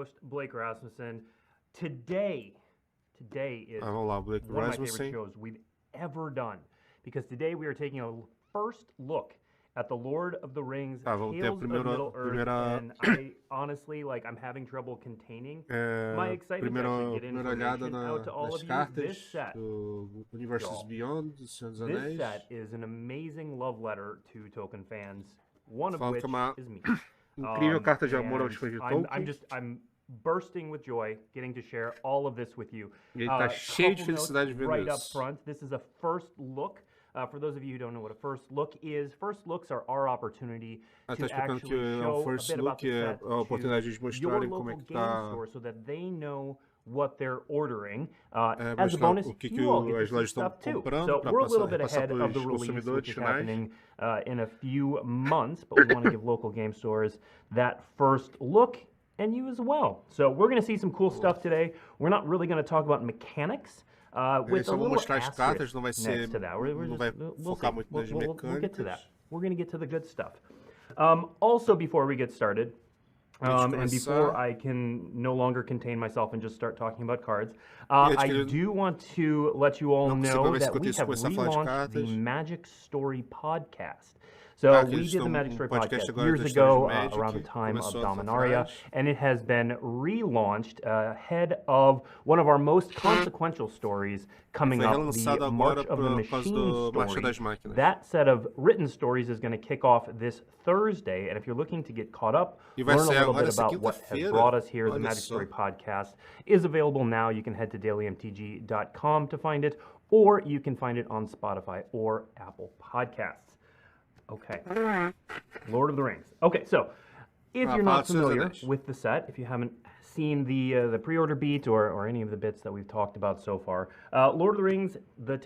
host, Blake Rasmussen. Today is Vamos lá, Blake one of my favorite Rasmussen. shows we've ever done. Because today we are taking a first look at the Lord of the Rings, Vamos ter a Tales of Middle Earth, primeira, and I honestly, I'm having trouble containing my excitement to actually get primeira olhada information out to all nas of you. cartas This set, do Universos Beyond, do Senhor dos this Anéis. set is an amazing love letter to Tolkien fans, one of Fala which que é uma is me. incrível carta de amor aos fãs de I'm Tolkien. I'm bursting with joy getting to share all of this with you. E ele tá cheio de Couple notes felicidade vendo right up isso. front. This is a first look. For those of you who don't know what a first look is, first looks are our opportunity Tá to explicando actually que o show a first bit about look the é set a oportunidade de to your mostrarem como é local que game tá, store so that they know what they're ordering. As a mostrar bonus, o que you all get as to see lojas estão stuff too. comprando So para we're a little passar, bit repassar ahead para of the os release, consumidores which is finais. happening in a few months, but we want to give local game stores that first look, and you as well. So we're going to see some cool stuff today. We're not really going to talk about mechanics. With a Só vou little mostrar as cartas, asterisk não vai ser, next to that. não vai focar muito nas We'll get to that. mecânicas. We're going to get to the good stuff. Also, before we get started, and before I can no longer contain myself and just start talking about cards, I do want to let you all know that we have relaunched the Magic Story podcast. So we did the Magic Story podcast years ago, around the time of Dominaria, and it has been relaunched ahead of one of our most consequential stories coming up, the March of the Machine story. That set of written stories is going to kick off this Thursday, and if you're looking to get caught up, learn a little bit about what has brought us here, the Magic Story podcast is available now. You can head to dailymtg.com to find it, or you can find it on Spotify or Apple Podcasts. Okay. Lord of the Rings. Okay, so if you're not familiar with the set, if you haven't seen the pre-order beat or any of the bits that we've talked about so far, Lord of the Rings, the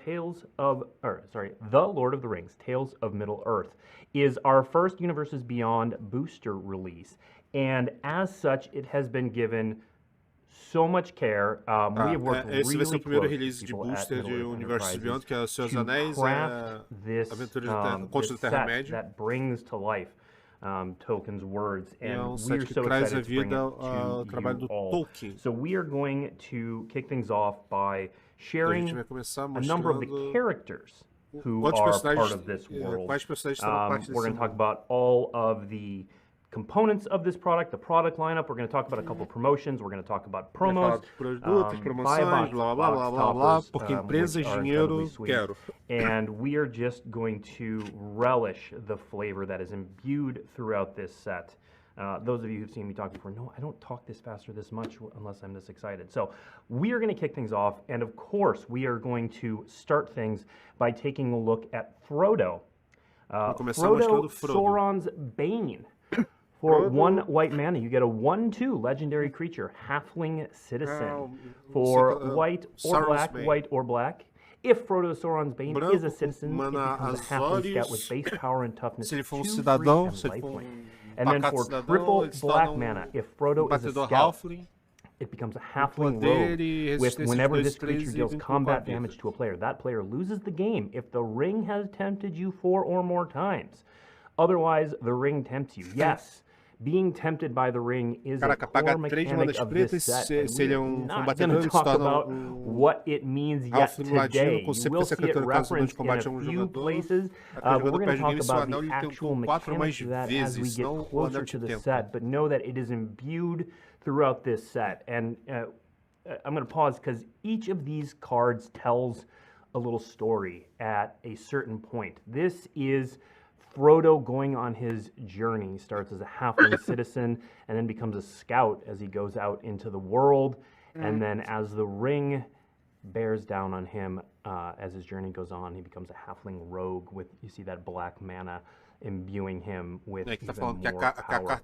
Lord of the Rings, Tales of Middle Earth is our first Universes Beyond booster release, and as such, it has been given so much care. We have worked esse vai ser o primeiro really release de close booster de Universos Beyond, que é o Senhor dos to Anéis, craft this, Contos this da set Terra-média. that brings to life Tolkien's words, and we're set que so traz excited a to bring it vida ao to trabalho you do all. Tolkien. So we are going to kick things off by sharing vai começar a number of the mostrando characters who quantos are personagens- part of this world. quais personagens farão parte We're desse going to talk mundo. about all of the components of this product, the product lineup. We're going to talk about a couple promotions. We're going to talk about Vai falar promos, dos produtos, buy promoções, box, blá blá blá box blá blá, toppers, porque empresa e which are dinheiro incredibly sweet. quero. And we are just going to relish the flavor that is imbued throughout this set. Those of you who've seen me talk before, no, I don't talk this fast or this much unless I'm this excited. So we are going to kick things off, and of course, we are going to start things by taking a look at Frodo. Frodo, Sauron's Bane. For 1 white mana, you get a 1/2 legendary creature, Halfling Citizen. For white or black. If Frodo Sauron's Bane is a citizen, it becomes a Halfling Scout with base power and toughness, Se ele for 2, cidadão, 3, se and ele for lifelink. And then for triple black mana, if Frodo is a scout, Halfling, it becomes a Halfling Rogue with whenever this creature deals combat damage to a player, that player loses the game if the ring has tempted you 4 or more times. Otherwise, the ring tempts you. Yes, being tempted by the ring is a core mechanic of this set. We're not going to talk about what it means yet today. You will see it referenced in a few places. We're going to talk about the actual mechanics of that as we get closer to the set, but know that it is imbued throughout this set. And I'm going to pause because each of these cards tells a little story at a certain point. This is Frodo going on his journey. He starts as a halfling citizen and then becomes a scout as he goes out into the world. And then as the ring bears down on him, as his journey goes on, he becomes a halfling rogue with, you see that black mana imbuing him with even more power.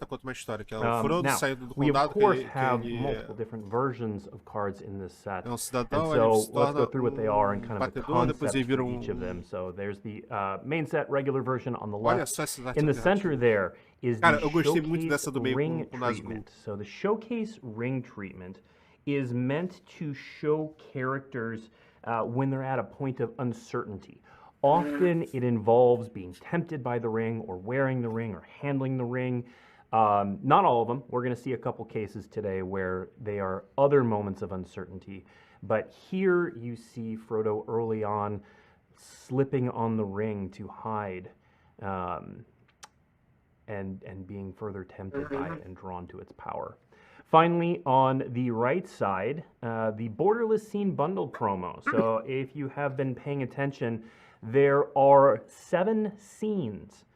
Now, we of course have multiple different versions of cards in this set, and so let's go through what they are and kind of the concept for each of them. So there's the main set regular version on the left. In the center there is the showcase ring treatment. So the showcase ring treatment is meant to show characters when they're at a point of uncertainty. Often it involves being tempted by the ring or wearing the ring or handling the ring. Not all of them. We're going to see a couple cases today where they are other moments of uncertainty. But here you see Frodo early on slipping on the ring to hide and being further tempted by it and drawn to its power. Finally, on the right side, the Borderless Scene Bundle promo. So if you have been paying attention, there are 7 scenes,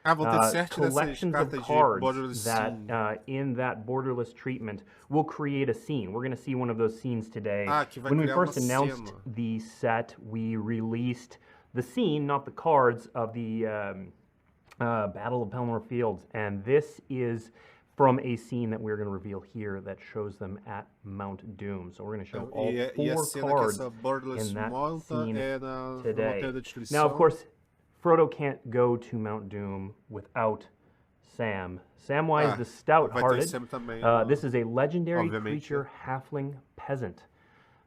collections of cards that in that borderless treatment will create a scene. We're going to see one of those scenes today. When we first announced the set, we released the scene, not the cards, of the Battle of Pelennor Fields, and this is from a scene that we're going to reveal here that shows them at Mount Doom. So we're going to show all 4 cards in that scene today. Now, of course, Frodo can't go to Mount Doom without Sam. Samwise the Stout-Hearted. This is a legendary creature, halfling peasant.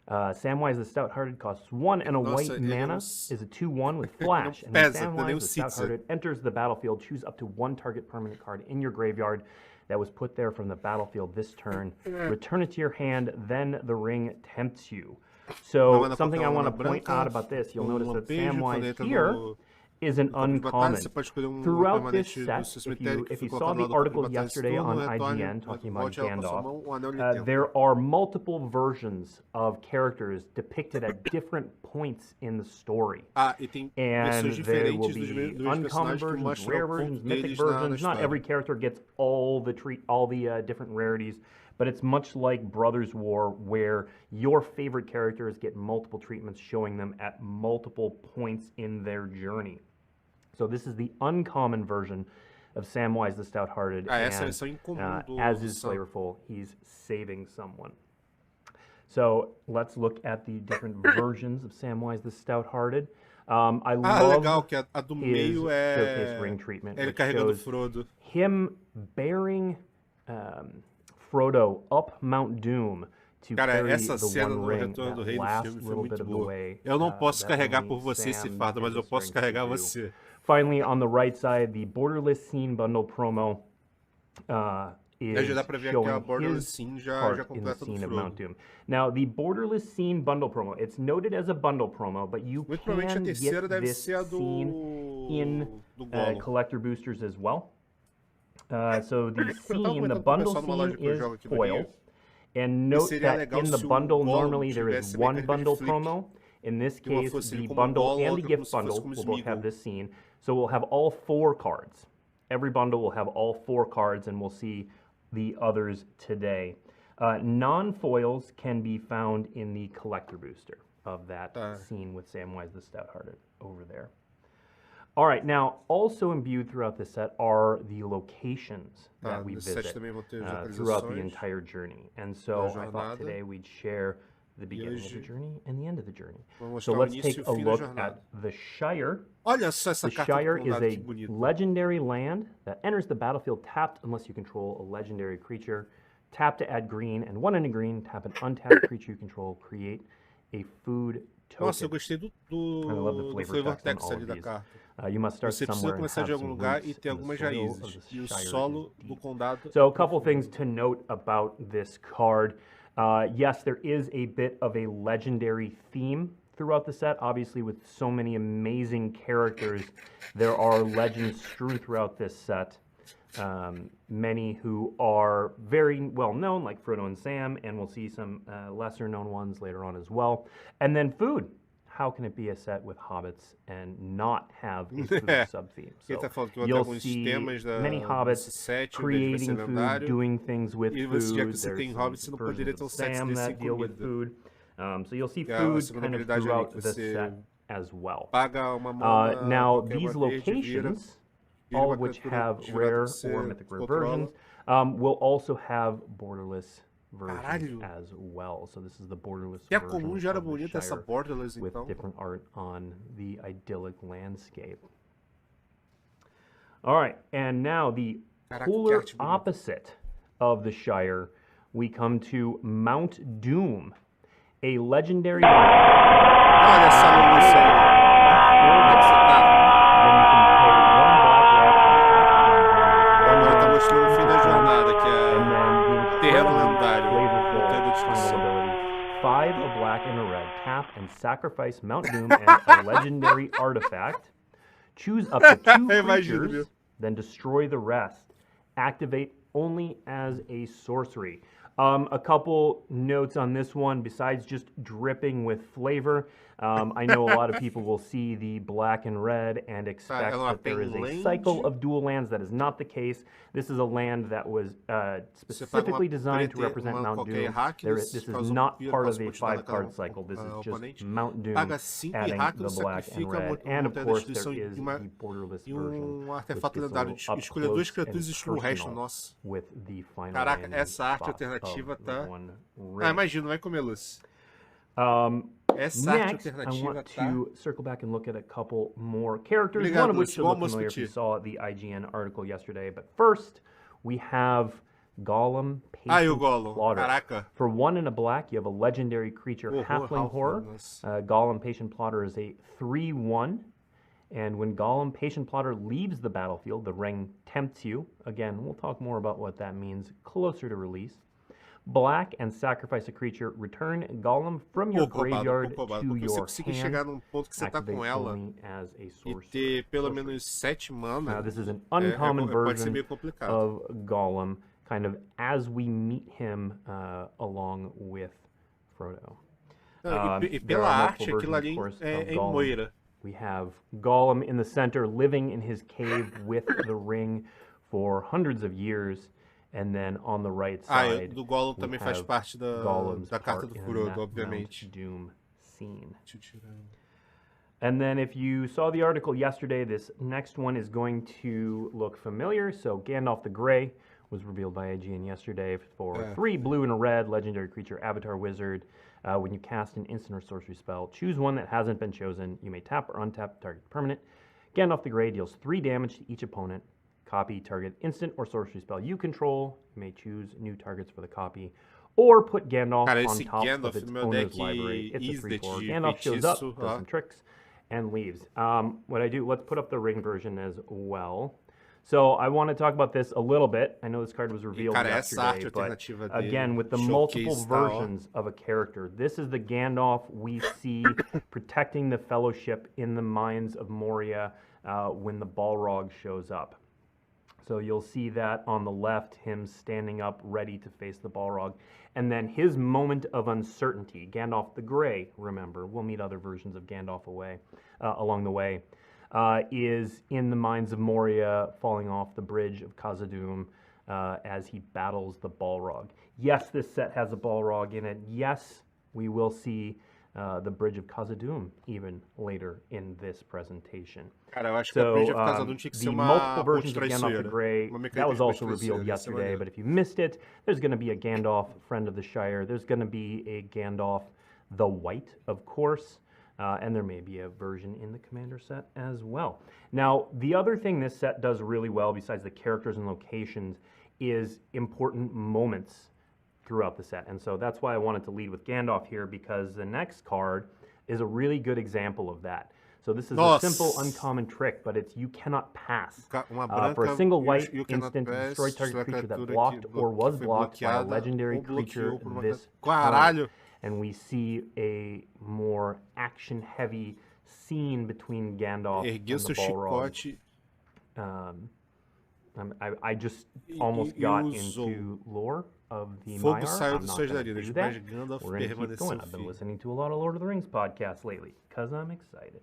Samwise the Stout-Hearted costs 1 and a white mana, is a 2/1 with flash, and when Samwise the Stout-Hearted enters the battlefield, choose up to 1 target permanent card in your graveyard that was put there from the battlefield this turn. Return it to your hand, then the ring tempts you. So something I want to point out about this, you'll notice that Samwise here is an uncommon. Throughout this set, if you saw the article yesterday on IGN talking about Gandalf, there are multiple versions of characters depicted at different points in the story. And there will be uncommon versions, rare versions, mythic versions. Not every character gets all the different rarities, but it's much like Brothers War, where your favorite characters get multiple treatments showing them at multiple points in their journey. So this is the uncommon version of Samwise the Stout-Hearted, and as is flavorful, he's saving someone. So let's look at the different versions of Samwise the Stout-Hearted. I love his showcase ring treatment, which shows him bearing Frodo up Mount Doom to carry the one ring that last little bit of the way. Eu não posso carregar por você esse fardo, mas eu posso carregar você. Finally, on the right side, the Borderless Scene Bundle promo is showing his part in the scene of Mount Doom. Now, the Borderless Scene Bundle promo, it's noted as a bundle promo, but you can get this scene in collector boosters as well. So the scene, the bundle scene is foiled. And note that in the bundle, normally there is 1 bundle promo. In this case, the bundle and the gift bundle will both have this scene. So we'll have all 4 cards. Every bundle will have all 4 cards, and we'll see the others today. Non-foils can be found in the collector booster of that scene with Samwise the Stout-Hearted over there. All right, now also imbued throughout this set are the locations that we visit throughout the entire journey. And so I thought today we'd share the beginning of the journey and the end of the journey. So let's take a look at the Shire. The Shire is a legendary land that enters the battlefield tapped unless you control a legendary creature. Tap to add green, and 1 and a green, tap an untapped creature you control, create a food token. Nossa, eu gostei do flavor text ali da carta. Você precisa começar de algum lugar e ter algumas raízes. E o solo do condado... So a couple things to note about this card. Yes, there is a bit of a legendary theme throughout the set. Obviously, with so many amazing characters, there are legends strewn throughout this set. Many who are very well known, like Frodo and Sam, and we'll see some lesser known ones later on as well. And then food. How can it be a set with hobbits and not have a food sub-theme? So you'll see many hobbits creating food, doing things with food. There's some versions of Sam that deal with food. So you'll see food kind of throughout the set as well. Now, these locations, all of which have rare or mythic rare versions, will also have borderless versions as well. So this is the borderless version já era bonita essa borderless, with different art on the idyllic landscape. All right, and now the polar opposite of the Shire, we come to Mount Doom, a legendary land. Olha essa luz aí. Then you can pay 1 black red and tap on Agora tá mostrando o fim da jornada. destruição. ability. 5, a black and a red. Tap and sacrifice Mount Doom and a legendary artifact. Choose up to 2 creatures, then destroy the rest. Activate only as a sorcery. A couple notes on this one, besides just dripping with flavor. I know a lot of people will see the black and red and expect that there is a cycle of dual lands. That is not the case. This is a land that was specifically designed to represent Mount Doom. This is not part of a 5-card cycle. This is just Mount Doom adding the black and red. And of course, there is the borderless version, artefato lendário. Escolha 2 criaturas e destrua o resto, nossa. Caraca, essa arte alternativa tá... imagina, vai comer luz. Essa Next, I want to circle back and look at a couple more characters, one of which should look familiar if you saw the IGN article yesterday. But first, we have Gollum, Patient Plotter. Caraca. For 1 and a black, you have a legendary creature, Halfling Horror. Gollum, Patient Plotter is a 3/1. And when Gollum, Patient Plotter leaves the battlefield, the ring tempts you. Again, we'll talk more about what that means closer to release. Black and sacrifice a creature. Return Gollum from your graveyard to your hand. Chegar num ponto que você tá com ela e ter pelo menos 7 mana. This is an uncommon version of Gollum, kind of as we meet him along with Frodo. E pela arte, aquilo ali é em Moira. We have Gollum in the center, living in his cave with the ring for hundreds of years. And then on the right side, do Gollum também faz parte da carta do Frodo, obviamente. Doom scene. And then if you saw the article yesterday, this next one is going to look familiar. So Gandalf the Grey was revealed by IGN yesterday for 3 blue and a red, legendary creature, avatar wizard. When you cast an instant or sorcery spell, choose one that hasn't been chosen. You may tap or untap target permanent. Gandalf the Grey deals 3 damage to each opponent. Copy target instant or sorcery spell you control. You may choose new targets for the copy. Or put Gandalf on top of its owner's library. It's a 3/4. Gandalf shows up, does some tricks, and leaves. What I do, let's put up the ring version as well. So I want to talk about this a little bit. I know this card was revealed yesterday, but again, with the multiple versions of a character, this is the Gandalf we see protecting the Fellowship in the Mines of Moria when the Balrog shows up. So you'll see that on the left, him standing up, ready to face the Balrog. And then his moment of uncertainty, Gandalf the Grey, remember, we'll meet other versions of Gandalf along the way, is in the Mines of Moria, falling off the bridge of Khazad-dum as he battles the Balrog. Yes, this set has a Balrog in it. Yes, we will see the Bridge of Khazad-dum even later in this presentation. Cara, eu acho que a Bridge of Khazad-dum tinha que ser uma versions of Gandalf the Grey, that was also revealed yesterday, but if you missed it, there's going to be a Gandalf, Friend of the Shire. There's going to be a Gandalf the White, of course, and there may be a version in the Commander set as well. Now, the other thing this set does really well, besides the characters and locations, is important moments throughout the set. And so that's why I wanted to lead with Gandalf here, because the next card is a really good example of that. So this is a simple, uncommon trick, but it's you cannot pass. For a single white instant, destroy target creature that blocked or was blocked by a legendary creature this turn. And we see a more action-heavy scene between Gandalf and the Balrog. I just almost got into lore of the Maiar. I'm not going to do that. We're going to keep going. I've been listening to a lot of Lord of the Rings podcasts lately because I'm excited.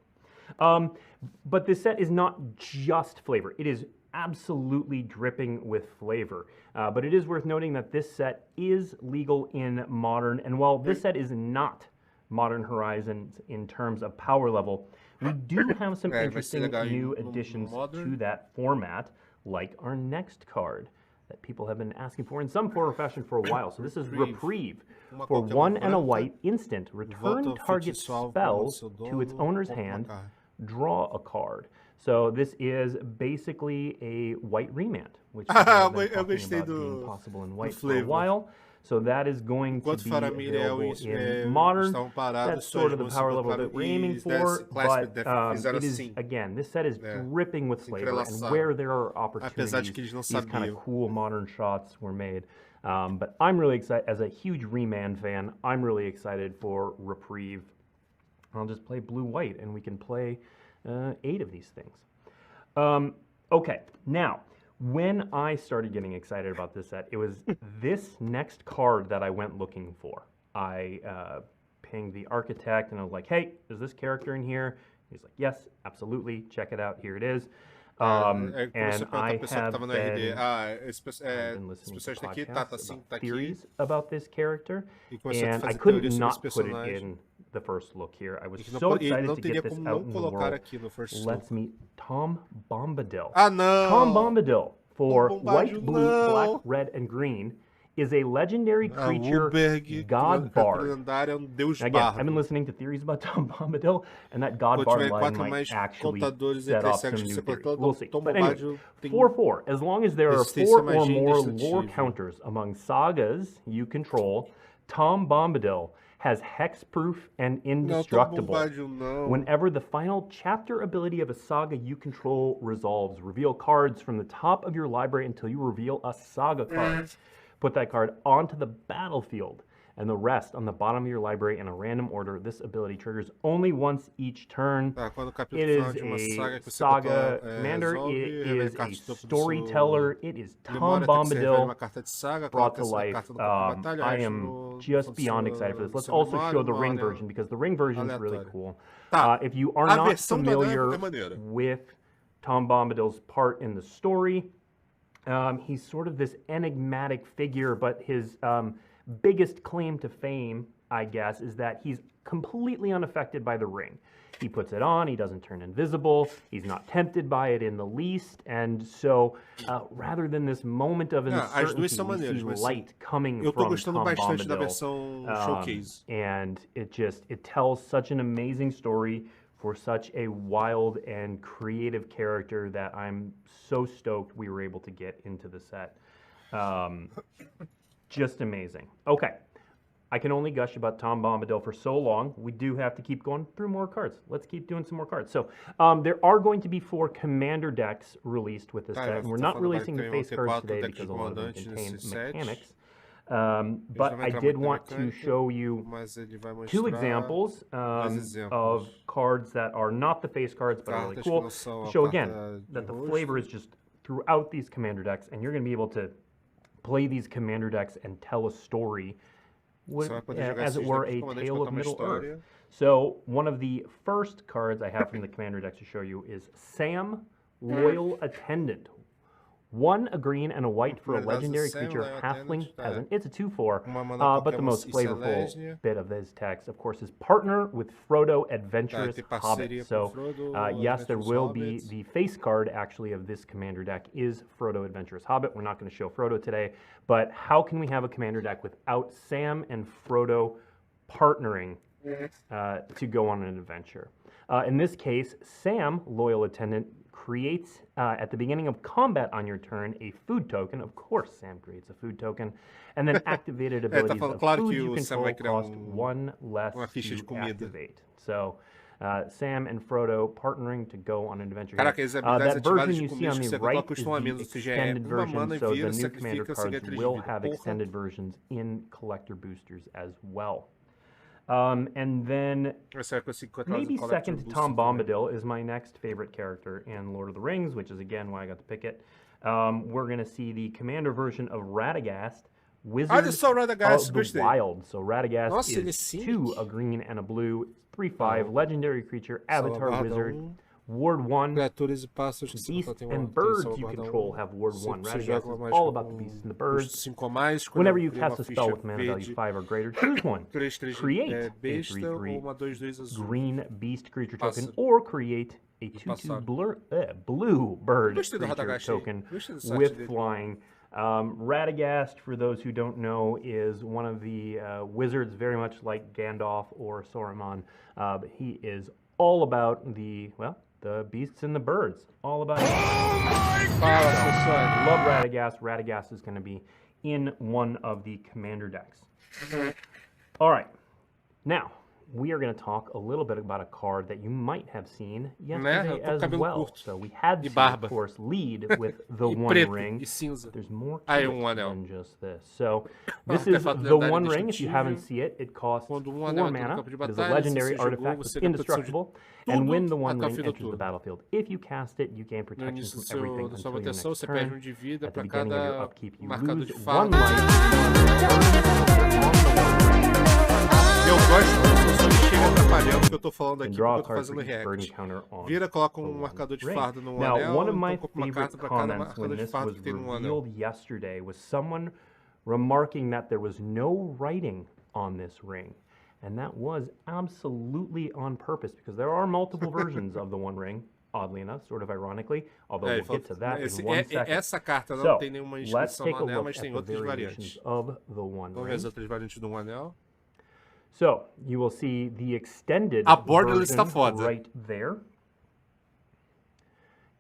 But this set is not just flavor. It is absolutely dripping with flavor. But it is worth noting that this set is legal in Modern. And while this set is not Modern Horizons in terms of power level, we do have some interesting new additions to that format, like our next card that people have been asking for in some form or fashion for a while. So this is Reprieve. For 1 and a white instant, return target spells to its owner's hand, draw a card. So this is basically a white remand, which is being possible in white for a while. So that is going to be available in Modern. That's sort of the power level that we're aiming for, but it is, again, this set is dripping with flavor, and where there are opportunities, these kind of cool Modern shots were made. But I'm really excited, as a huge Remand fan, I'm really excited for Reprieve. I'll just play blue-white, and we can play 8 of these things. Okay, now, when I started getting excited about this set, it was this next card that I went looking for. I pinged the architect, and I was like, hey, is this character in here? He's like, yes, absolutely, check it out, here it is. And I have been listening to podcasts about theories about this character, and I couldn't not put it in the first look here. I was so excited to get this out in the world. Let's meet Tom Bombadil. Tom Bombadil, for white, blue, black, red, and green, is a legendary creature, God Bard. Again, I've been listening to theories about Tom Bombadil, and that God Bard line might actually set off some new theories. We'll see. But anyway, 4/4. As long as there are 4 or more lore counters among sagas you control, Tom Bombadil has hexproof and indestructible. Whenever the final chapter ability of a saga you control resolves, reveal cards from the top of your library until you reveal a saga card. Put that card onto the battlefield, and the rest on the bottom of your library in a random order. This ability triggers only once each turn. It is a saga commander. It is a storyteller. It is Tom Bombadil brought to life. I am just beyond excited for this. Let's also show the ring version, because the ring version is really cool. If you are not familiar with Tom Bombadil's part in the story, he's sort of this enigmatic figure, but his biggest claim to fame, I guess, is that he's completely unaffected by the ring. He puts it on, he doesn't turn invisible, he's not tempted by it in the least, and so rather than this moment of uncertainty, we see light coming from Tom Bombadil, and it tells such an amazing story for such a wild and creative character that I'm so stoked we were able to get into the set. Just amazing. Okay, I can only gush about Tom Bombadil for so long. We do have to keep going through more cards. Let's keep doing some more cards. So there are going to be 4 commander decks released with this set, and we're not releasing the face cards today because a lot of them contain mechanics. But I did want to show you 2 examples of cards that are not the face cards, but are really cool. Show again that the flavor is just throughout these commander decks, and you're going to be able to play these commander decks and tell a story, as it were, a tale of Middle-earth. So one of the first cards I have from the commander decks to show you is Sam, Loyal Attendant. 1 a green and a white for a legendary creature, halfling peasant. It's a 2/4, but the most flavorful bit of this text, of course, is partner with Frodo, adventurous hobbit. So yes, there will be the face card, actually, of this commander deck is Frodo, adventurous hobbit. We're not going to show Frodo today, but how can we have a commander deck without Sam and Frodo partnering to go on an adventure? In this case, Sam, Loyal Attendant, creates, at the beginning of combat on your turn, a food token. Of course, Sam creates a food token. And then activated abilities of food you control cost 1 less to activate. So, Sam and Frodo partnering to go on an adventure. That version you see on the right is the extended version, so the new commander cards will have extended versions in collector boosters as well. And then maybe second to Tom Bombadil is my next favorite character in Lord of the Rings, which is again why I got to pick it. We're going to see the commander version of Radagast, Wizard of the Wild. So Radagast is 2 a green and a blue, 3/5 legendary creature, avatar wizard. Ward 1, beasts and birds you control have Ward 1. Radagast is all about the beasts and the birds. Whenever you cast a spell with mana value 5 or greater, choose 1. Create a 3/3 green beast creature token, or create a 2/2 blue bird creature token with flying. Radagast, for those who don't know, is one of the wizards, very much like Gandalf or Saruman. But he is all about the beasts and the birds. All about it. Love Radagast. Radagast is going to be in one of the commander decks. All right. Now, we are going to talk a little bit about a card that you might have seen yesterday as well. Curto. So we had to, of course, lead with the One Ring. There's more to it than just this. So this is the One Ring. If you haven't seen it, it costs 4 mana. It is a legendary artifact that's indestructible. And when the One Ring enters the battlefield, if you cast it, you gain protection from everything until your next turn. At the beginning of your upkeep, you lose 1 life. Eu gosto quando o Sansoni chega atrapalhando o que eu tô falando aqui, porque eu tô fazendo react. Vira, coloca um marcador de fardo no anel, então compra uma carta para cada marcador de fardo que tem no anel. Yesterday was someone remarking that there was no writing on this ring. And that was absolutely on purpose, because there are multiple versions of the One Ring, oddly enough, sort of ironically, although we'll get to that in 1 second. Essa carta não tem nenhuma inscrição no anel, mas tem outras variantes. Of the One Vamos ver as outras variantes do anel. So, you will see the extended version right there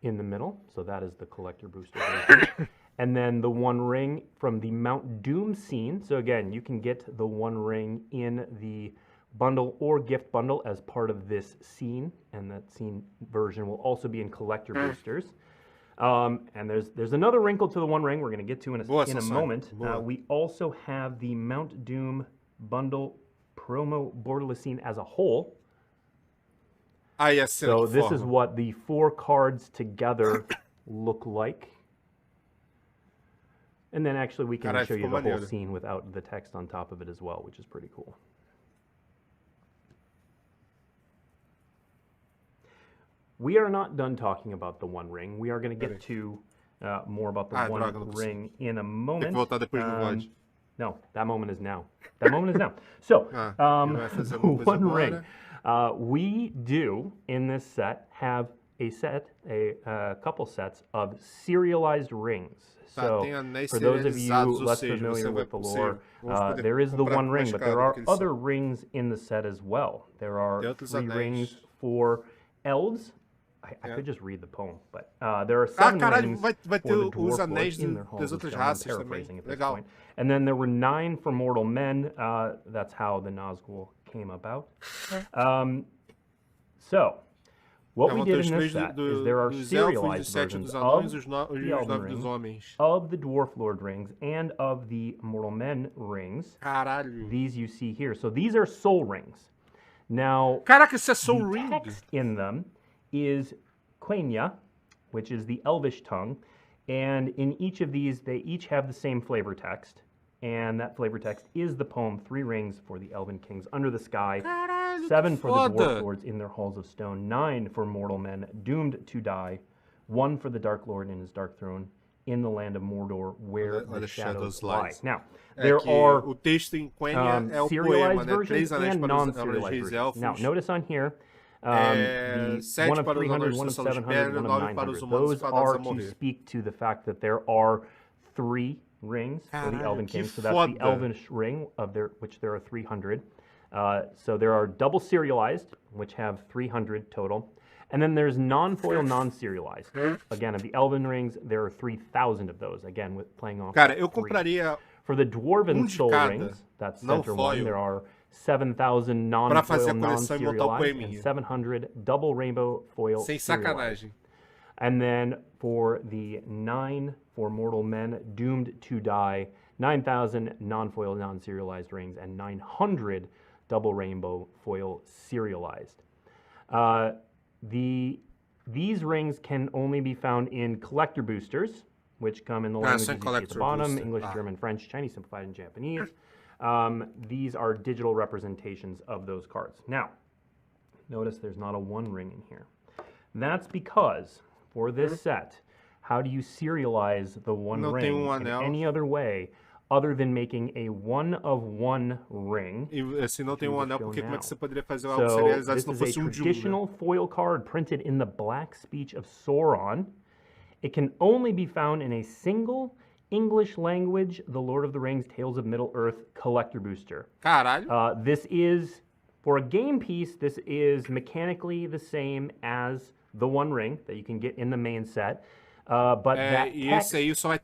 in the middle. So that is the collector booster version. And then the One Ring from the Mount Doom scene. So again, you can get the One Ring in the bundle or gift bundle as part of this scene. And that scene version will also be in collector boosters. And there's another wrinkle to the One Ring we're going to get to in a moment. We also have the Mount Doom bundle promo borderless scene as a whole. Yes. So this is what the 4 cards together look like. And then actually we can show you the whole scene without the text on top of it as well, which is pretty cool. We are not done talking about the One Ring. We are going to get to more about the One Ring in a moment. No, that moment is now. That moment is now. So, One Ring. We do, in this set, have a couple sets of serialized rings. So, for those of you less familiar with the lore, there is the One Ring, but there are other rings in the set as well. There are 3 rings for elves. I could just read the poem, but there are 7 rings for the dwarf lords in their halls of stone. I'm paraphrasing at this point. And then there were 9 for mortal men. That's how the Nazgul came about. So, what we did in this set is there are serialized versions of the Elven Ring, of the Dwarf Lord rings, and of the Mortal Men rings. These you see here. So these are soul rings. Now, the text in them is Quenya, which is the Elvish tongue, and in each of these, they each have the same flavor text, and that flavor text is the poem 3 Rings for the Elven Kings Under the Sky, 7 for the Dwarf Lords in their Halls of Stone, 9 for mortal men doomed to die, 1 for the Dark Lord in his Dark Throne, in the land of Mordor, where the shadows lie. Now, there are serialized versions and non-serialized versions. Now, notice on here, one of 300, one of 700, one of 900. Those are to speak to the fact that there are 3 rings for the Elven Kings. So that's the Elvish ring, which there are 300. So there are double serialized, which have 300 total. And then there's non-foil, non-serialized. Again, of the Elven rings, there are 3,000 of those. Again, with playing off. Cara, eu compraria for the Dwarven Soul rings, that's center one, there are 7,000 non-foil, non-serialized, and 700 double rainbow foil serialized. And then for the 9 for mortal men doomed to die, 9,000 non-foil, non-serialized rings, and 900 double rainbow foil serialized. These rings can only be found in collector boosters, which come in the languages you see at the bottom, English, German, French, Chinese simplified, and Japanese. These are digital representations of those cards. Now, notice there's not a 1 ring in here. That's because, for this set, how do you serialize the 1 ring in any other way other than making a 1-of-1 ring? Se não tem anel, porque como é que você poderia fazer algo serializado se não fosse de 1? This is a traditional foil card printed in the Black Speech of Sauron. It can only be found in a single English language, The Lord of the Rings, Tales of Middle-earth collector booster. Caralho. This is, for a game piece, this is mechanically the same as the 1 ring that you can get in the main set. But that text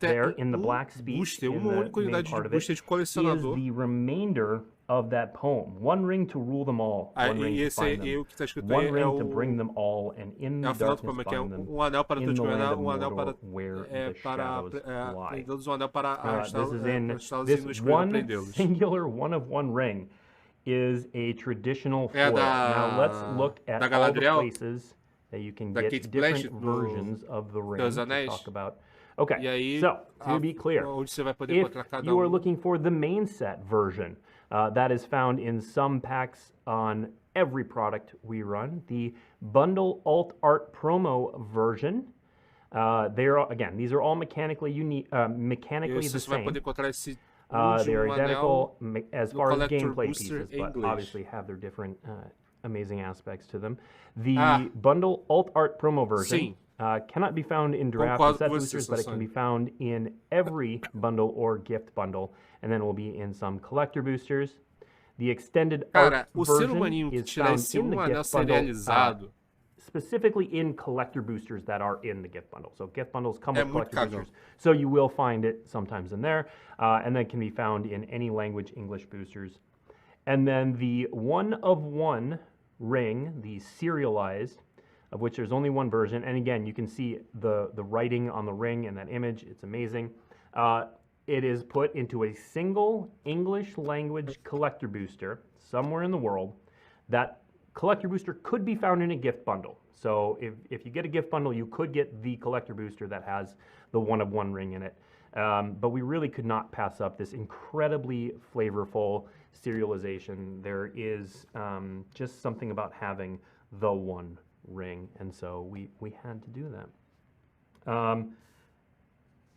there in the Black Speech, in the main part of it, is the remainder of that poem. One ring to rule them all. One ring to find them. O que tá escrito one aí ring to bring them all, and in the darkness find them. Anel para in the land of anel Mordor, where the shadows lie. Anel para This is in this one singular one-of-one ring is a traditional foil. Now let's look at all the places that you can get different versions of the ring to talk about. Okay, so to be clear, if you are looking for the main set version, that is found in some packs on every product we run. The bundle alt art promo version, again, these are all mechanically unique, mechanically the same. They are identical as far as gameplay pieces, but obviously have their different amazing aspects to them. The bundle alt art promo version cannot be found in draft and set boosters, but it can be found in every bundle or gift bundle, and then will be in some collector boosters. The extended art version is found in the gift bundle, specifically in collector boosters that are in the gift bundle. So gift bundles come with collector boosters, so you will find it sometimes in there, and then can be found in any language English boosters. And then the one-of-one ring, the serialized, of which there's only one version, and again, you can see the writing on the ring in that image. It's amazing. It is put into a single English language collector booster somewhere in the world. That collector booster could be found in a gift bundle. So if you get a gift bundle, you could get the collector booster that has the one-of-one ring in it. But we really could not pass up this incredibly flavorful serialization. There is just something about having the one ring, and so we had to do that.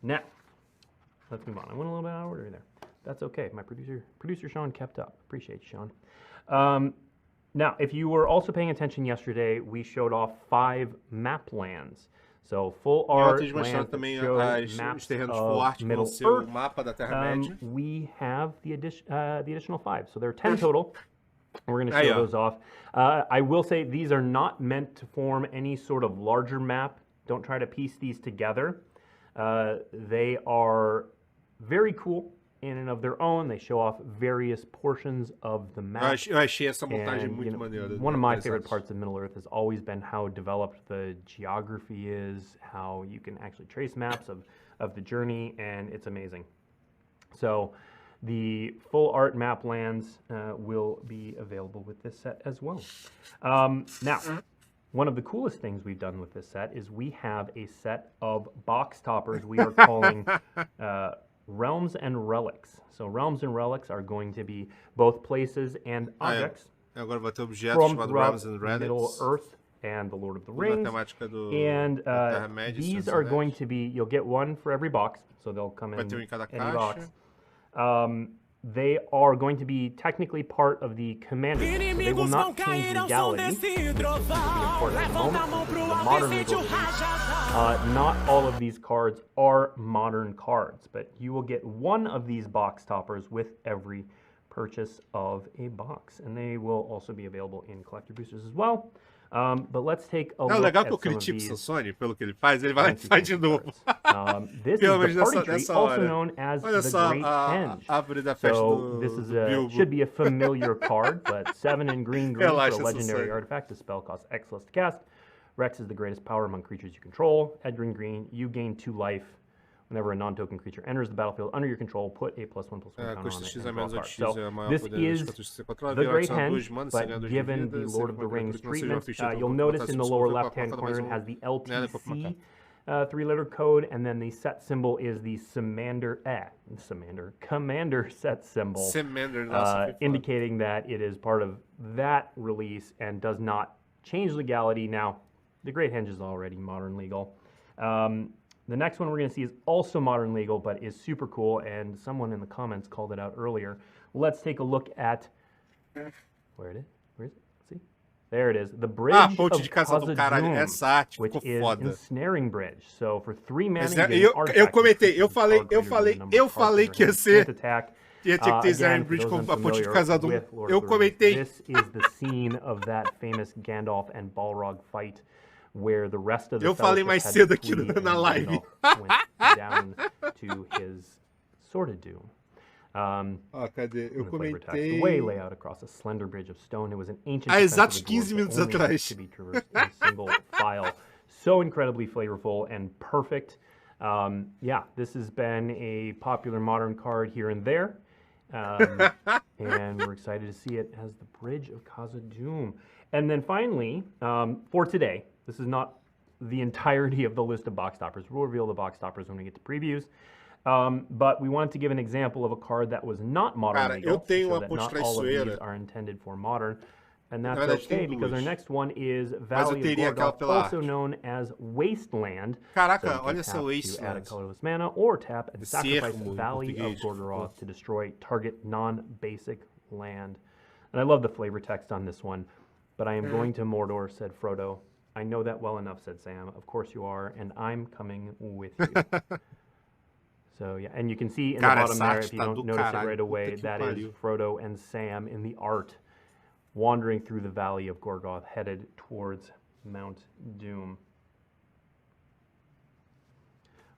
Now, let's move on. I went a little bit out of order there. That's okay. My producer Sean kept up. Appreciate you, Sean. Now, if you were also paying attention yesterday, we showed off 5 map lands. So full art land shows maps of Middle Earth. We have the additional 5, so there are 10 total. We're going to show those off. I will say these are not meant to form any sort of larger map. Don't try to piece these together. They are very cool in and of their own. They show off various portions of the map. Eu achei essa montagem muito maneira. One of my favorite parts of Middle Earth has always been how developed the geography is, how you can actually trace maps of the journey, and it's amazing. So the full art map lands will be available with this set as well. Now, one of the coolest things we've done with this set is we have a set of box toppers we are calling Realms and Relics. So Realms and Relics are going to be both places and objects Agora vai ter objetos chamados Realms and Relics. Middle Earth and the Lord of the Rings. And these are going to be, you'll get one for every box, so they'll come in any box. They are going to be technically part of the commander, so they will not change legality, which is important at the moment. The modern legal not all of these cards are modern cards, but you will get one of these box toppers with every purchase of a box, and they will also be available in collector boosters as well. But let's take a look legal at que eu some of critico these. Sansoni pelo que ele faz, ele vai lá e faz de novo. This is the party tree, also known as the Great Henge. So this is should be a familiar card, but 7 in green for a legendary artifact. The spell costs X less to cast. Rex is the greatest power among creatures you control. At green, you gain 2 life. Whenever a non-token creature enters the battlefield under your control, put a +1/+1 counter on it and draw a card. So this is the Great Henge, but given the Lord of the Rings treatment, you'll notice in the lower left-hand corner it has the LTC 3-letter code, and then the set symbol is the Commander set symbol, indicating that it is part of that release and does not change legality. Now, the Great Henge is already modern legal. The next one we're going to see is also modern legal, but is super cool, and someone in the comments called it out earlier. Let's take a look at where it is. Where is it? See? There it is. The bridge of Khazad-dum, which is ensnaring bridge. So for 3 mana, eu falei que ia ser. Tinha que ter Ensnaring Bridge com a ponte de Khazad-dum. Eu comentei. This is the scene of that famous Gandalf and Balrog fight, where the rest of the mais cedo aqui na live. Went down to his Sword of Doom. Cadê? Eu comentei... The way lay out across a slender bridge of stone. It was an ancient exatos 15 minutos atrás. To be traversed in a single file. So incredibly flavorful and perfect. Yeah, this has been a popular modern card here and there. And we're excited to see it as the Bridge of Khazad-dum. And then finally, for today, this is not the entirety of the list of box toppers. We'll reveal the box toppers when we get to previews. But we wanted to give an example of a card that was not modern legal, so that not all of these are intended for modern. And that's okay, because our next one is Valley of Gorgoth, also known as Wasteland. Caraca, so olha essa Wasteland. To add a colorless mana, or tap and sacrifice Valley of Gorgoth to destroy target non-basic land. And I love the flavor text on this one. But I am going to Mordor, said Frodo. I know that well enough, said Sam. Of course you are, and I'm coming with you. So yeah, and you can see in the bottom there, if you don't notice it right away, that is Frodo and Sam in the art, wandering through the Valley of Gorgoth, headed towards Mount Doom.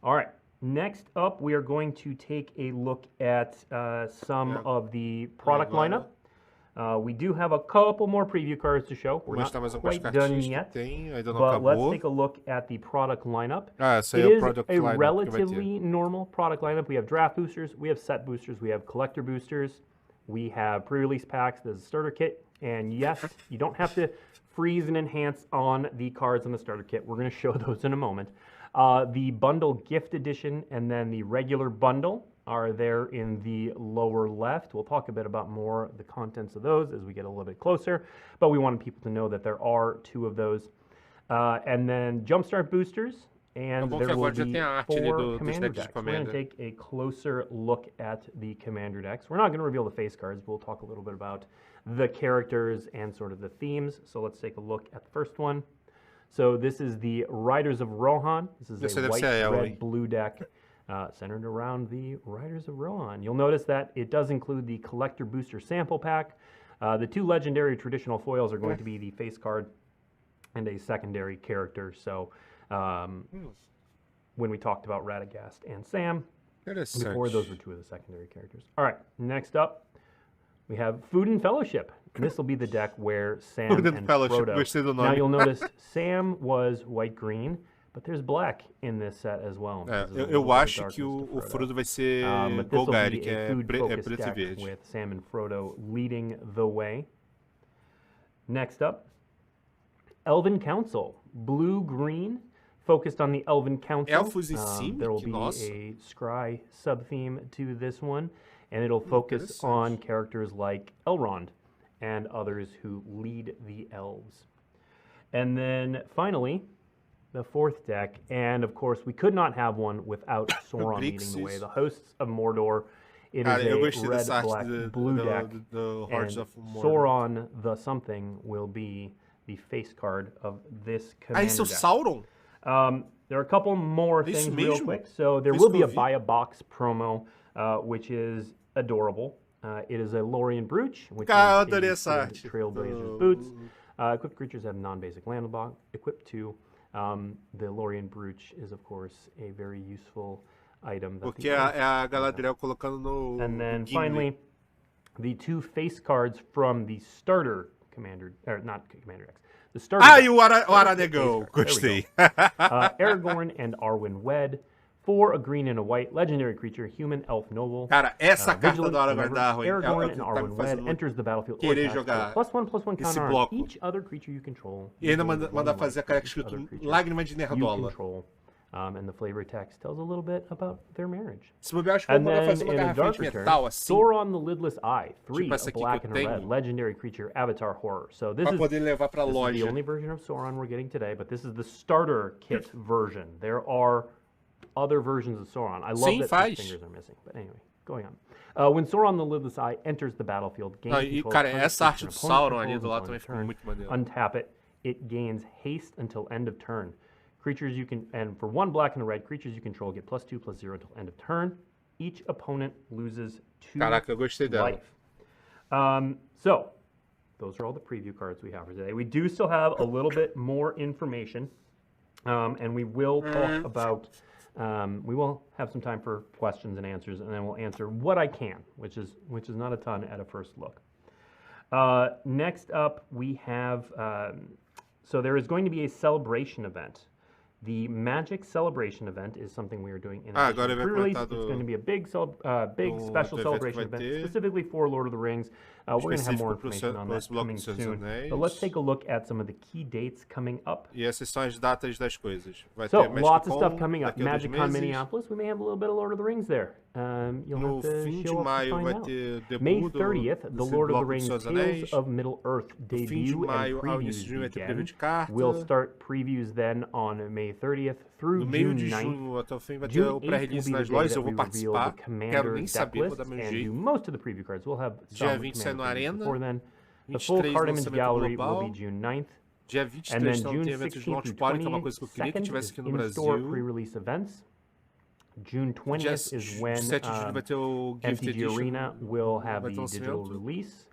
All right, next up, we are going to take a look at some of the product lineup. We do have a couple more preview cards to show. We're not quite done yet, but let's take a look at the product lineup. It is a relatively normal product lineup. We have draft boosters, we have set boosters, we have collector boosters, we have pre-release packs, there's a starter kit, and yes, you don't have to freeze and enhance on the cards on the starter kit. We're going to show those in a moment. The bundle gift edition and then the regular bundle are there in the lower left. We'll talk a bit about more the contents of those as we get a little bit closer, but we wanted people to know that there are two of those. And then Jumpstart boosters, and there will be 4 commander decks. We're going to take a closer look at the commander decks. We're not going to reveal the face cards, but we'll talk a little bit about the characters and sort of the themes. So let's take a look at the first one. So this is the Riders of Rohan. This is a white, red, blue deck. Centered around the Riders of Rohan. You'll notice that it does include the Collector Booster Sample Pack. The 2 legendary traditional foils are going to be the face card and a secondary character. So when we talked about Radagast and Sam, before, those were 2 of the secondary characters. All right, next up, we have Food and Fellowship. This will be the deck where Sam and Frodo. Now you'll notice Sam was white-green, but there's black in this set as well. Eu acho que o Frodo vai ser Golgari, que é preto e verde. With Sam and Frodo leading the way. Next up, Elven Council, blue-green, focused on the Elven Council. Elfos e Sim, there will be a Scry sub-theme to this one, and it'll focus on characters like Elrond and others who lead the elves. And then finally, the 4th deck, and of course we could not have one without Sauron leading the way. The Hosts of Mordor. It is a red, black, blue deck, and Sauron the something will be the face card of this commander deck. Sauron? There are a couple more things real quick. So there will be a buy a box promo, which is adorable. It is a Lorien Brooch, which is Trailblazer's boots. Equipped creatures have non-basic land block. Equipped to the Lorien Brooch is, of course, a very useful item. Porque é a Galadriel colocando no. And then finally, the 2 face cards from the starter commander, or not commander decks. The starter. E o Aranegão. Gostei. Aragorn and Arwen Wed. For a green and a white, legendary creature, human, elf, noble. Cara, essa carta da hora vai dar ruim. Aragorn and Arwen Wed enters the battlefield. Querer jogar +1/+1 counter on each other creature you control. E ainda manda fazer a careca escrito Lágrima de Nerdola. And the flavor text tells a little bit about their marriage. Se bobear, acho que eu vou mandar fazer uma garrafinha de metal assim. Sauron the Lidless Eye, 3, a black and a red, legendary creature, avatar horror. So this is the only version of Sauron we're getting today, but this is the starter kit version. There are other versions of Sauron. I love that his fingers are missing, but anyway, going on. When Sauron the Lidless Eye enters the battlefield, gains control essa arte do Sauron ali do lado também ficou muito maneiro. Untap it. It gains haste until end of turn. Creatures you can, and for 1 black and a red, creatures you control get +2/+0 until end of turn. Each opponent loses 2 Caraca, eu gostei dela. life. So, those are all the preview cards we have for today. We do still have a little bit more information, and we will talk about We will have some time for questions and answers, and then we'll answer what I can, which is not a ton at a first look. Next up, we have, so there is going to be a celebration event. The Magic Celebration event is something we are doing in pre-release. It's going to be a big special celebration event specifically for Lord of the Rings. We're going to have more information on that coming soon. But let's take a look at some of the key dates coming up. E essas são as datas das coisas. So, lots of stuff coming up. MagicCon Minneapolis, we may have a little bit of Lord of the Rings there. You'll have to show up to find out. May 30th, the Lord of the Rings Tales of Middle-earth debut and previews begin. We'll start previews then on May 30th through June 9th. Até o fim vai ter o pré-release nas lojas, eu vou participar. Quero nem saber, vou dar meu jeito. Most of the preview cards. We'll have Dia 20 sai no Arena. Before then, the full card image gallery will be June 9th. Dia 23 então tem eventos de launch party, que é uma coisa que eu queria que tivesse aqui no Brasil. Pre-release events. June 20th is when MTG Arena will have the digital release.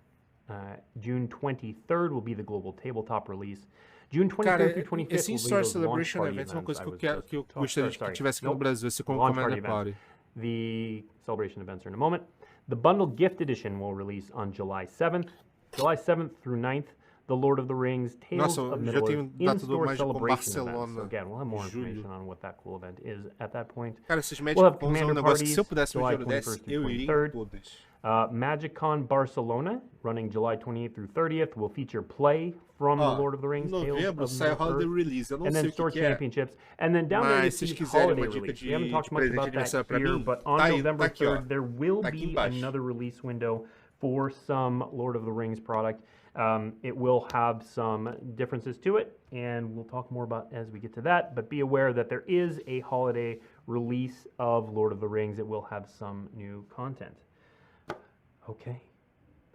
June 23rd will be the global tabletop release. June 23rd through 25th esse In-Store Celebration Event é uma coisa que eu gostaria que tivesse aqui no Brasil, esse Command Party. The celebration events are in a moment. The Bundle Gift Edition will release on July 7th. July 7th through 9th, The Lord of the Rings Tales of Middle-earth In-Store Celebration event. So again, we'll have more information on what that cool event is at that point. Cara, esses Magic Cons é um negócio que se eu pudesse ver desse, eu iria em todas. MagicCon Barcelona, running July 28th through 30th, will feature play from The Lord of the Rings Novembro sai Holiday Release, eu não sei o Store Championships, and then down there you see Holiday Release. We haven't talked much about that here, but on November 3rd, there will be another release window for some Lord of the Rings product. It will have some differences to it, and we'll talk more about as we get to that, but be aware that there is a holiday release of Lord of the Rings. It will have some new content. Okay,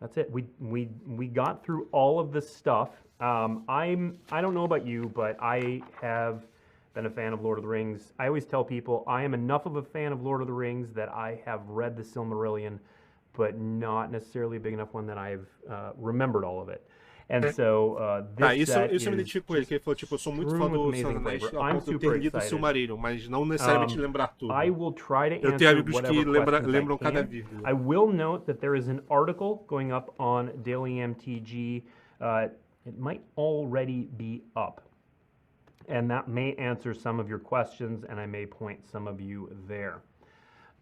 that's it. We got through all of this stuff. I don't know about you, but I have been a fan of Lord of the Rings. I always tell people I am enough of a fan of Lord of the Rings that I have read the Silmarillion, but not necessarily a big enough one that I've remembered all of it. And so, this set isso eu me identifico com ele, que ele falou, tipo, eu sou muito fã do Senhor dos Anéis, a ponto de ter lido o Silmarillion, mas não necessariamente lembrar tudo. I will try to eu tenho amigos que lembram cada vírgula. I will note that there is an article going up on Daily MTG. It might already be up. And that may answer some of your questions, and I may point some of you there.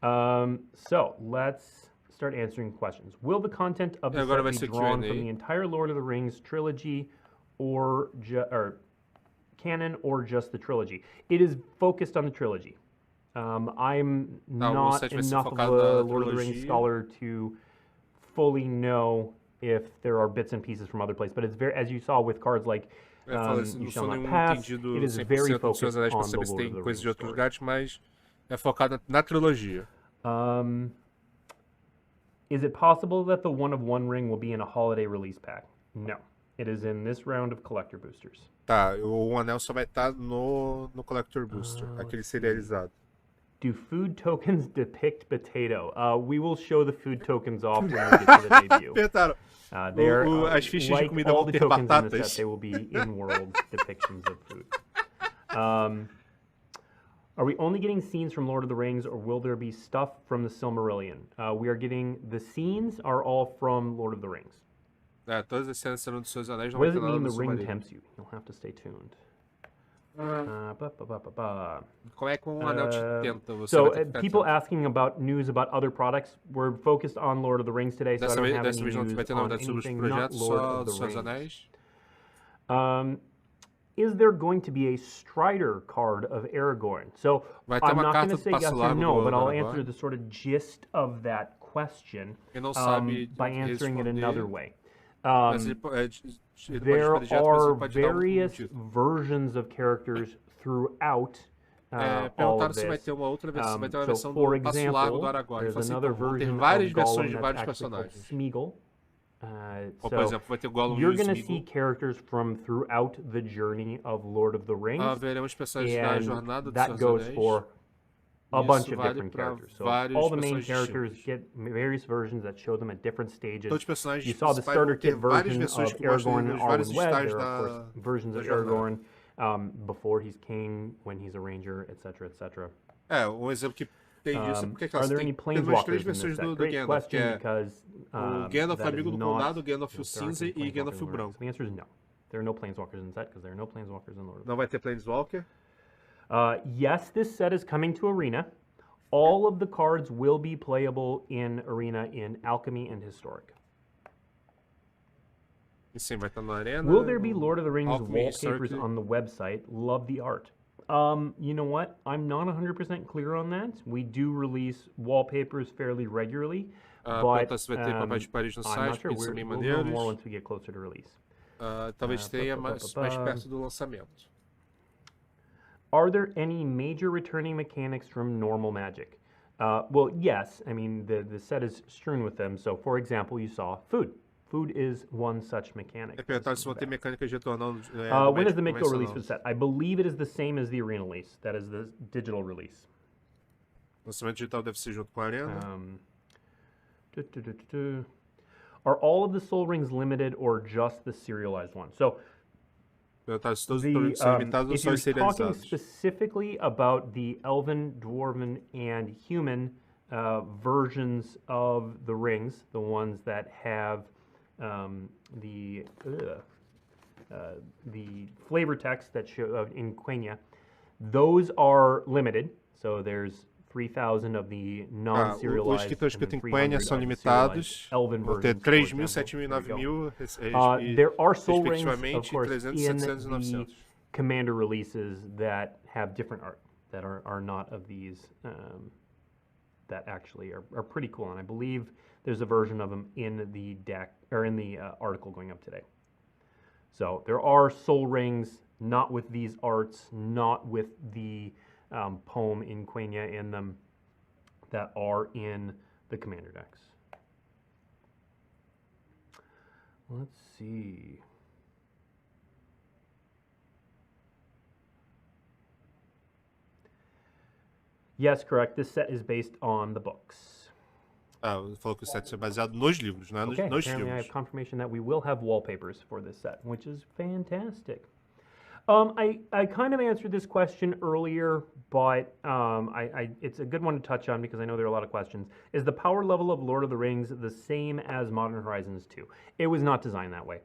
So, let's start answering questions. Will the content of the set be drawn from the entire Lord of the Rings trilogy or canon or just the trilogy? It is focused on the trilogy. I'm not enough of a Lord of the Rings scholar to fully know if there are bits and pieces from other places, but it's very, as you saw with cards like You Shall Not Pass, it is very focused on the Lord of the Rings story. Mas é focado na trilogia. Is it possible that the One of One ring will be in a holiday release pack? No. It is in this round of collector boosters. Tá, o anel só vai estar no collector booster, aquele serializado. Do food tokens depict potato? We will show the food tokens off when we get to the debut. Perguntaram. They are as fichas like de comida all vão the ter tokens batatas. in the set, they will be in-world depictions of food. Are we only getting scenes from Lord of the Rings, or will there be stuff from the Silmarillion? We are getting, the scenes are all from Lord of the Rings. Todas as cenas serão dos Senhor dos Anéis. What does it mean the ring tempts you? You'll have to stay tuned. Como é que anel te tenta? Você so, people asking about news about other products. We're focused on Lord of the Rings today, so I don't have any news on anything not Lord of the Rings. Is there going to be a Strider card of Aragorn? So I'm not going to say yes or no, but I'll answer the sort of gist of that question by answering it another way. There are various versions of characters throughout all of this. So, for example, there's another version of Gollum that's actually called Smeagol. So you're going to see characters from throughout the journey of Lord of the Rings, and that goes for a bunch of different characters. So all the main characters get various versions that show them at different stages. You saw the starter kit version of Aragorn and Arwen Wed. There are, of course, versions of Aragorn before he's king, when he's a ranger, etc., etc. exemplo que tem disso é porque are there any planeswalkers in this set? Great Gandalf, question, because o Gandalf amigo do Condado, Gandalf o cinza e Gandalf o branco. The answer is no. There are no planeswalkers in the set because there are no planeswalkers in Lord of the Rings. Não vai ter planeswalker? Yes, this set is coming to Arena. All of the cards will be playable in Arena in Alchemy and Historic. E sim, vai estar na Arena. Will there be Lord of the Rings wallpapers on the website? Love the art. You know what? I'm not 100% clear on that. We do release wallpapers fairly regularly, but se vai ter papéis de parede no site, I'm not sure. We'll know more once we get closer to release. Talvez tenha mais perto do lançamento. Are there any major returning mechanics from normal Magic? Well, yes. I mean, the set is strewn with them. So, for example, you saw food. Food is one such mechanic. Se vão ter mecânicas retornando. When is the Mitgo release for the set? I believe it is the same as the Arena release. That is the digital release. O lançamento digital deve ser junto com a Arena. Are all of the Sol Rings limited or just the serialized ones? So, if you're talking specifically about the Elven, Dwarven, and Human versions of the rings, the ones that have the flavor text that show in Quenya, those are limited. So there's 3,000 of the non-serialized. Os que estão escritos em Quenya são limitados. Vão ter 3.000, 7.000 e 9.000. There are Sol Rings, of course, in the Commander releases that have different art that are not of these. That actually are pretty cool, and I believe there's a version of them in the deck or in the article going up today. So there are Sol Rings, not with these arts, not with the poem in Quenya in them, that are in the Commander decks. Let's see. Yes, correct. This set is based on the books. Falou que o set é baseado nos livros, não é nos filmes. I have confirmation that we will have wallpapers for this set, which is fantastic. I kind of answered this question earlier, but it's a good one to touch on because I know there are a lot of questions. Is the power level of Lord of the Rings the same as Modern Horizons 2? It was not designed that way.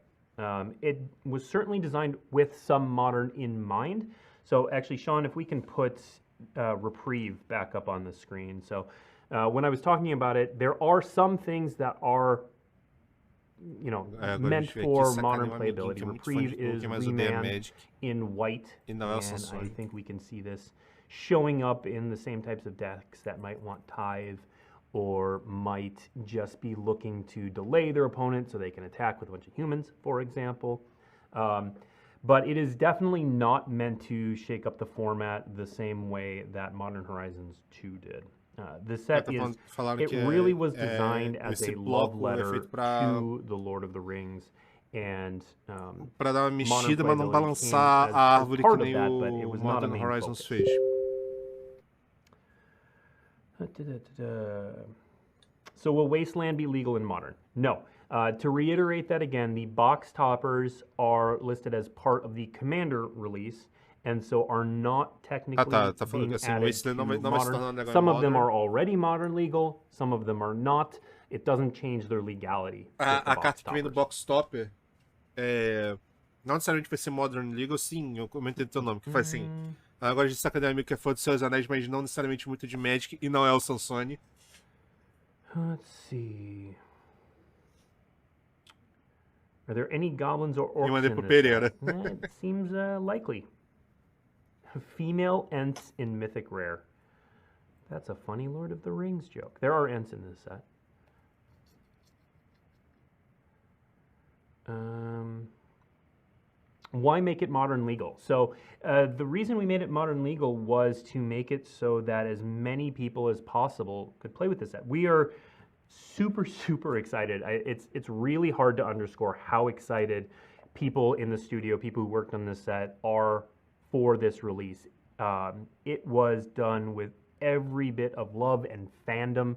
It was certainly designed with some modern in mind. So actually, Sean, if we can put Reprieve back up on the screen. So when I was talking about it, there are some things that are meant for modern playability. Reprieve is Remand in white, and I think we can see this showing up in the same types of decks that might want Tithe or might just be looking to delay their opponent so they can attack with a bunch of humans, for example. But it is definitely not meant to shake up the format the same way that Modern Horizons 2 did. The set really was designed as a love letter to the Lord of the Rings, and para dar uma mexida, mas não balançar a árvore que nem o Modern Horizons fez. So will Wasteland be legal in Modern? No. To reiterate that again, the box toppers are listed as part of the Commander release, and so are not technically being added to Modern. Some of them are already Modern legal, some of them are not. It doesn't change their legality. A carta que vem no box topper não necessariamente vai ser Modern legal, sim, eu comentei teu nome, que faz assim. Agora a gente saca de amigo que é fã dos Senhor dos Anéis, mas não necessariamente muito de Magic, e não é o Sansoni. Let's see. Are there any goblins or orcs in this set? It seems likely. Female Ents in Mythic Rare. That's a funny Lord of the Rings joke. There are Ents in this set. Why make it Modern legal? So the reason we made it Modern legal was to make it so that as many people as possible could play with this set. We are super excited. It's really hard to underscore how excited people in the studio, people who worked on this set, are for this release. It was done with every bit of love and fandom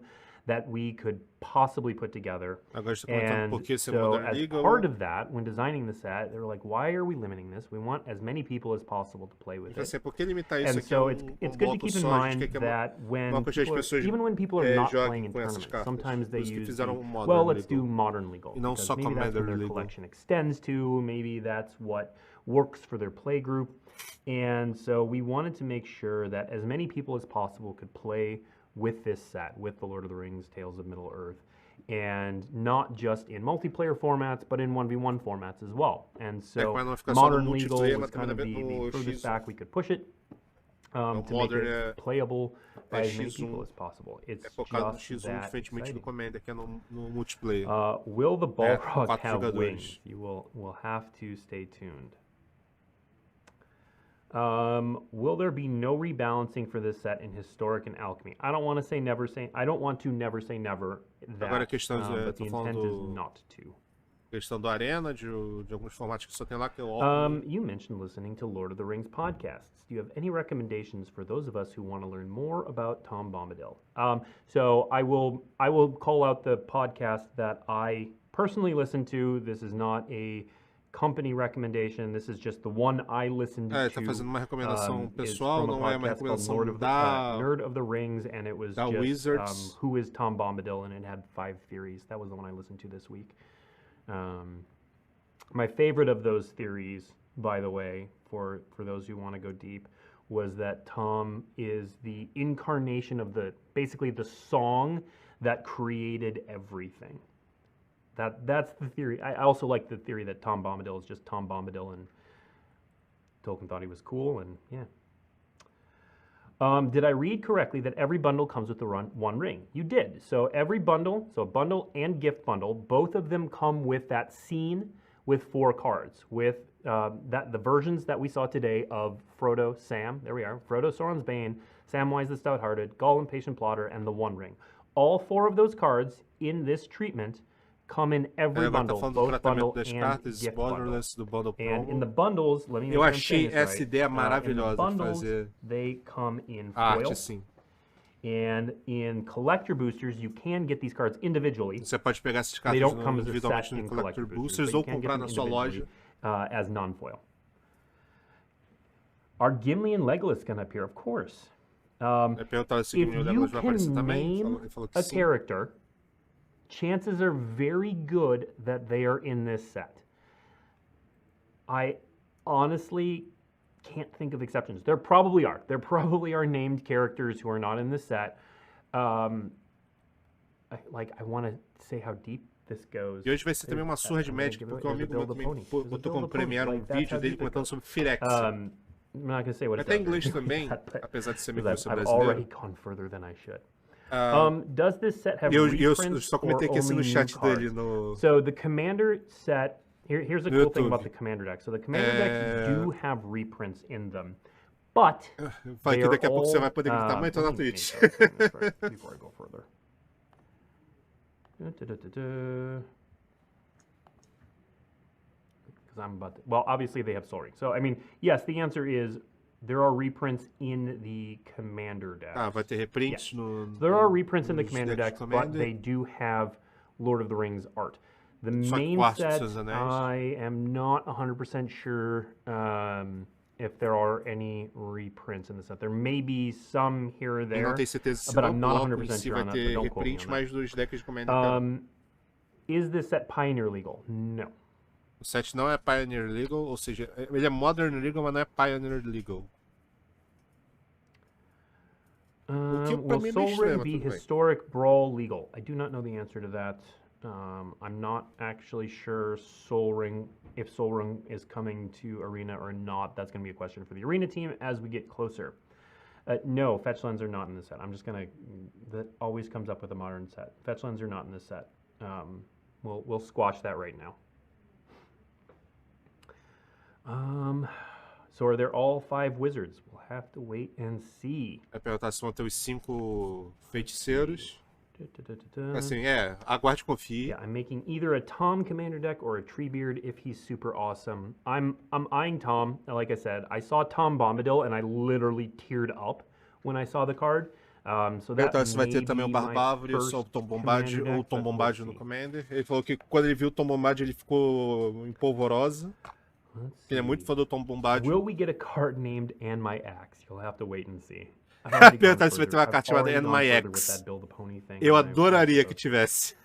that we could possibly put together. Agora estou comentando por que ser So Modern as Legal. part of that, when designing the set, they were like, why are we limiting this? We want as many people as possible to play with Então, it. assim, por que limitar isso And aqui so a it's good to bloco keep in só? A gente mind quer que that when uma quantidade de pessoas even when people are not playing joguem in com essas tournaments, cartas. sometimes they Por isso que use fizeram the, Modern well, let's Legal. do Modern Legal. E não because só maybe that's Commander what their Legal. collection extends to. Maybe that's what works for their play group. And so we wanted to make sure that as many people as possible could play with this set, with the Lord of the Rings, Tales of Middle-earth, and not just in multiplayer formats, but in 1v1 formats as well. And so Modern Legal was kind of the furthest back we could push it to make it playable by as many people as possible. It's just that exciting. Will the Balrog have wings? You will have to stay tuned. Will there be no rebalancing for this set in Historic and Alchemy? I don't want to say never say. I don't want to never say never. That, Agora a questão but the intent is not to. Questão do Arena, de alguns formatos que só tem lá que é o Alchemy. You mentioned listening to Lord of the Rings podcasts. Do you have any recommendations for those of us who want to learn more about Tom Bombadil? So I will call out the podcast that I personally listen to. This is not a company recommendation. This is just the one I listened to. Tá fazendo uma recomendação pessoal, não é uma recomendação Nerd of the Rings, and it was just Wizards. Who is Tom Bombadil, and it had 5 theories. That was the one I listened to this week. My favorite of those theories, by the way, for those who want to go deep, was that Tom is the incarnation of basically the song that created everything. That's the theory. I also like the theory that Tom Bombadil is just Tom Bombadil, and Tolkien thought he was cool, and yeah. Did I read correctly that every bundle comes with one ring? You did. So every bundle, so bundle and gift bundle, both of them come with that scene with 4 cards, with the versions that we saw today of Frodo, Sam, there we are, Frodo, Sauron's Bane, Samwise the Stout-Hearted, Gollum, Patient Plotter, and the One Ring. All 4 of those cards in this treatment come in every bundle, both bundle and gift bundle. And in the bundles, let me Eu achei essa ideia maravilhosa de fazer. They come in foil. Sim. And in collector boosters, you can get these cards individually. Você pode pegar essas cartas individualmente no collector boosters ou comprar na sua loja as non-foil. Are Gimli and Legolas going to appear? Of course. If you can name a character, chances are very good that they are in this set. I honestly can't think of exceptions. There probably are. There probably are named characters who are not in this set. I want to say how deep this goes. E hoje vai ser também uma surra de Magic, porque um amigo meu também botou como premiere um vídeo dele comentando sobre Firex. I'm not going to say what it's até em inglês também, apesar de ser meio brasileiro. I've already gone further than I should. Does this set have reprints só comentei aqui assim no chat dele no... So the Commander set, here's the cool thing about the Commander deck. So the Commander decks do have reprints in them, but falei que daqui a pouco você vai poder gritar muito na Twitch. Before I go further. Because I'm about to, well, obviously they have Soul Ring. So I mean, yes, the answer is there are reprints in the Commander decks. Vai ter reprints no... So there are reprints in the Commander decks, but they do have Lord of the Rings art. The main set, I am not 100% sure if there are any reprints in the set. There may be some here or there, but I'm not 100% sure on that, so don't quote me on that. Is this set Pioneer legal? No. O set não é Pioneer Legal, ou seja, ele é Modern Legal, mas não é Pioneer Legal. Will Soul Ring be Historic Brawl legal? I do not know the answer to that. I'm not actually sure if Soul Ring is coming to Arena or not. That's going to be a question for the Arena team as we get closer. No, fetch lands are not in this set. I'm just going to, that always comes up with a modern set. Fetch lands are not in this set. We'll squash that right now. So are there all 5 wizards? We'll have to wait and see. Vai perguntar se vão ter os 5 feiticeiros. Assim, aguarde e confie. Yeah, I'm making either a Tom Commander deck or a Treebeard if he's super awesome. I'm eyeing Tom. Like I said, I saw Tom Bombadil and I literally teared up when I saw the card. Perguntaram se vai ter também o Barbárvore ou só o Tom Bombadil ou o Tom Bombadil no Commander. Ele falou que quando ele viu o Tom Bombadil ele ficou em polvorosa. Ele é muito fã do Tom Bombadil. Will we get a card named And My Axe? You'll have to wait and see. Perguntaram se vai ter uma carta chamada And My Axe. Eu adoraria que tivesse.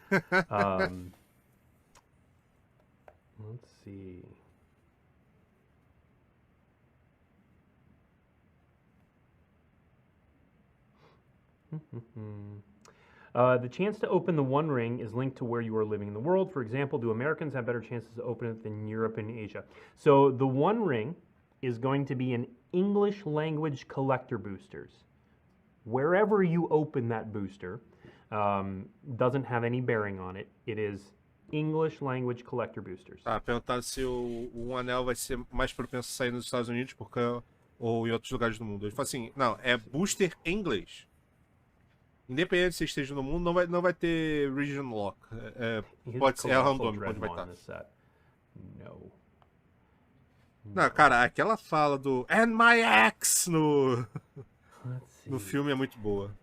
Let's see. The chance to open the One Ring is linked to where you are living in the world. For example, do Americans have better chances to open it than Europe and Asia? So the One Ring is going to be an English language collector boosters. Wherever you open that booster doesn't have any bearing on it. It is English language collector boosters. Perguntaram se o anel vai ser mais propenso a sair nos Estados Unidos ou em outros lugares do mundo. Ele falou assim, não, é booster em inglês. Independente se esteja no mundo, não vai ter region lock. Pode ser randômico onde vai estar. Não, cara, aquela fala do And My Axe no filme é muito boa.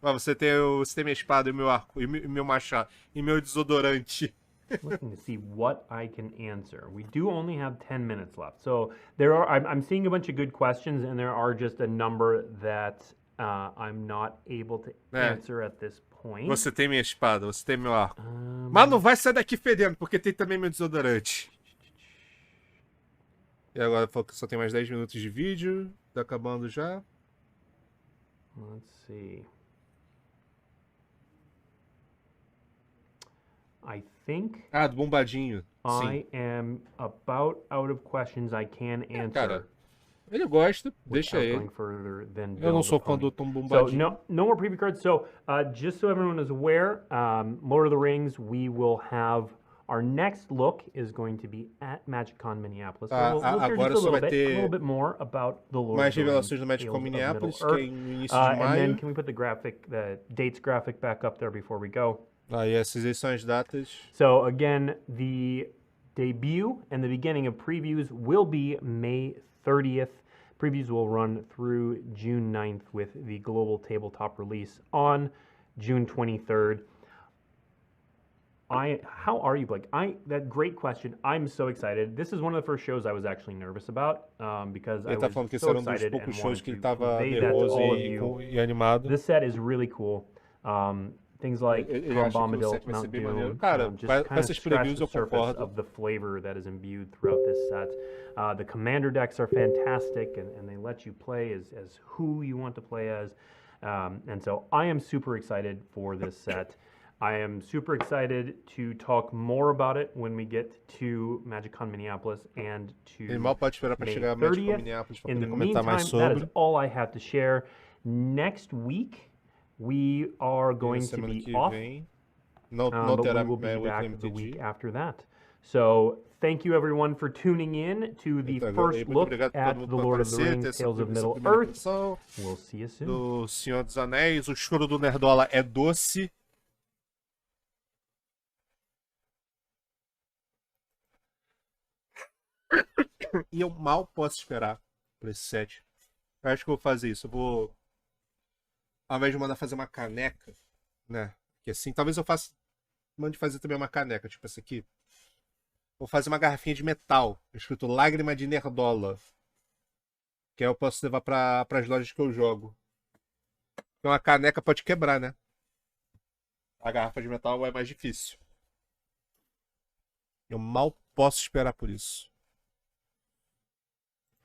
Você tem minha espada e meu arco, e meu machado, e meu desodorante. Looking to see what I can answer. We do only have 10 minutes left. So I'm seeing a bunch of good questions, and there are just a number that I'm not able to answer at this point. Você tem minha espada, você tem meu arco. Mas não vai sair daqui fedendo, porque tem também meu desodorante. E agora falou que só tem mais 10 minutos de vídeo. Tá acabando já. Let's see. I think do bombadinho. I am about out of questions I can answer. Cara, ele gosta, deixa ele. Eu não sou fã do Tom Bombadinho. So no more preview cards. So just so everyone is aware, Lord of the Rings, we will have our next look is going to be at MagicCon Minneapolis. So we'll share just a little bit more about the Lord mais of the Rings. Revelações do MagicCon Minneapolis, que é no início de maio. And then can we put the dates graphic back up there before we go? E essas são as datas. So again, the debut and the beginning of previews will be May 30th. Previews will run through June 9th with the global tabletop release on June 23rd. How are you, Blake? That great question. I'm so excited. This is one of the first shows I was actually nervous about because I was so excited and wanted to convey that to all of you. This set is really cool. Things like Tom Bombadil, Mount Doom, just kind of scratch the surface of the flavor that is imbued throughout this set. The commander decks are fantastic, and they let you play as who you want to play as. And so I am super excited for this set. I am super excited to talk more about it when we get to MagicCon Minneapolis and to May 30th. In the meantime, that is all I have to share. Next week, we are going to be off, but we will be back the week after that. So thank you everyone for tuning in to the first look at the Lord of the Rings, Tales of Middle-earth. We'll see you soon. Do Senhor dos Anéis, o choro do Nerdola é doce. E eu mal posso esperar por esse set. Eu acho que eu vou fazer isso. Eu vou, ao invés de mandar fazer uma caneca, né? Que assim, talvez eu mande fazer também uma caneca, tipo essa aqui. Vou fazer uma garrafinha de metal, escrito Lágrima de Nerdola. Que aí eu posso levar para as lojas que eu jogo. Então a caneca pode quebrar, né? A garrafa de metal é mais difícil. Eu mal posso esperar por isso.